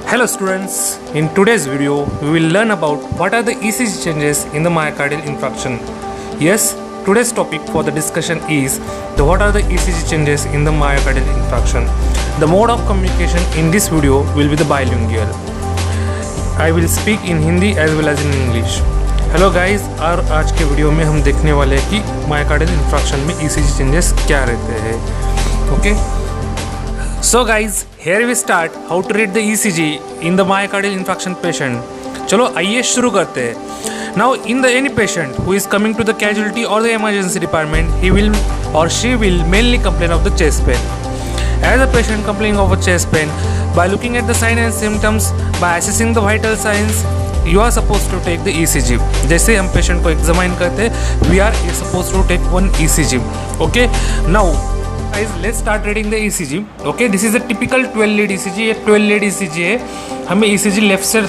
Hello students, in today's video we will learn about what are the ECG changes in the myocardial infarction. Yes, today's topic for the discussion is what are the ECG changes in the myocardial infarction. The mode of communication in this video will be the bilingual. I will speak in Hindi as well as in English. Hello guys, और आज के video में हम देखने वाले हैं कि myocardial infarction में ईसीजी चेंजेस क्या रहते हैं. Okay, so guys here we start how to read the ECG in the myocardial infarction patient. चलो आइए शुरू करते हैं. Now in the any patient who is coming to the casualty or the emergency department, he will or she will mainly complain of the chest pain. As a patient complaining of a chest pain, by looking at the signs and symptoms, by assessing the vital signs, you are supposed to take the ECG. जैसे हम patient को examine करते हैं, we are supposed to take one ECG. Okay, now guys, let's start reading the ECG. Okay, this is a typical 12 lead ECG. ये 12 lead ECG है. हमें ECG left से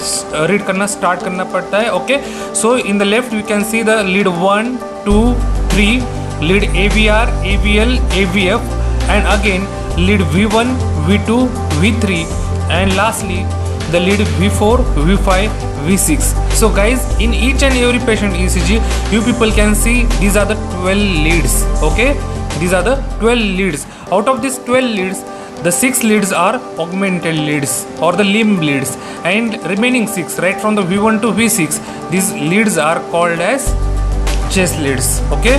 read करना स्टार्ट करना पड़ता है. Okay, so in the left we can see the lead 1, 2, 3, lead AVR, AVL, AVF, and again lead V1, V2, V3, and lastly the lead V4, V5, V6. So guys, in each and every patient ECG, you people can see these are the 12 leads. Okay, these are the 12 leads. Out of these 12 leads, the 6 leads are augmented leads or the limb leads, and remaining 6 right from the V1 to V6, these leads are called as chest leads. Okay,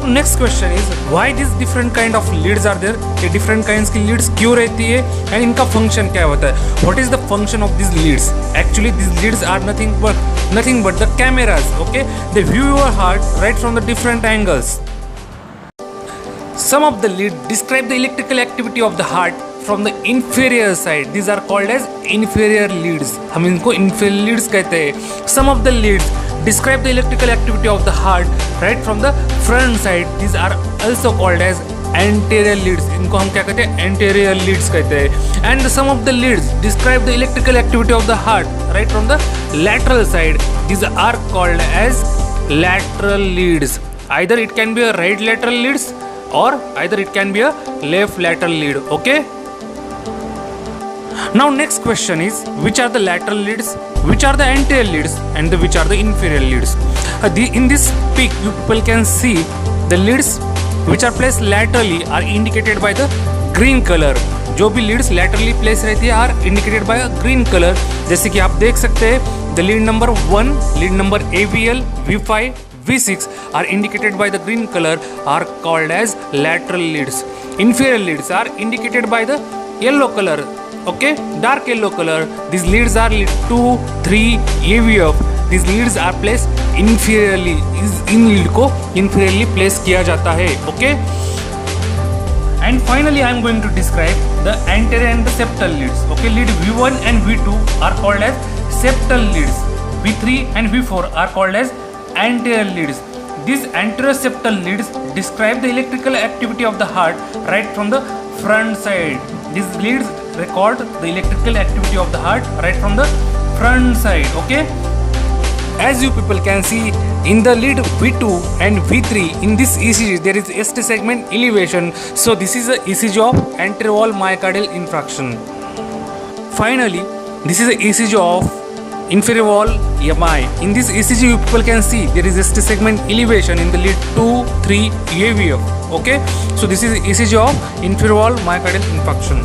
next question is why this different kind of leads are there. ये different kinds की leads क्यों रहती है and इनका function क्या होता है. What is the function of this leads. Actually this leads are nothing but the cameras. Okay, they view your heart right from the different angles. Some of the lead describe the electrical activity of the heart from the inferior side. These are called as inferior leads. हम इनको inferior leads कहते हैं. Some of the leads describe the electrical activity of the heart right from the front side. These are also called as anterior leads. इनको हम क्या कहते हैं, anterior leads कहते हैं. And some of the leads describe the electrical activity of the heart right from the lateral side. These are called as lateral leads. Either it can be a right lateral leads or either it can be a left lateral lead. Okay. Now next question is, which are the lateral leads, which are the anterior leads, and which are the inferior leads. In this pic you people can see the leads which are placed laterally are indicated by the green color. जो भी leads laterally placed रहती है are indicated by a green color. जैसे कि आप देख सकते हैं, the lead number 1, lead number AVL, V5, V6 are indicated by the green color, are called as lateral leads. Inferior leads are indicated by the yellow color. Okay, dark yellow color. These leads are lead 2, 3, AVF. These leads are placed inferiorly. In lead को inferiorly place किया जाता है. Okay, and finally I am going to describe the anterior and the septal leads. Okay, lead V1 and V2 are called as septal leads. V3 and V4 are called as anterior leads. These anterior septal leads describe the electrical activity of the heart right from the front side. These leads record the electrical activity of the heart right from the front side. Okay, as you people can see in the lead V2 and V3 in this ECG there is ST segment elevation. So this is a ECG of anterior wall myocardial infarction. Finally, this is a ECG of inferior wall EMI. In this ECG you people can see there is ST segment elevation in the lead 2, 3, AVF. Okay, so this is ECG of inferior wall myocardial infarction.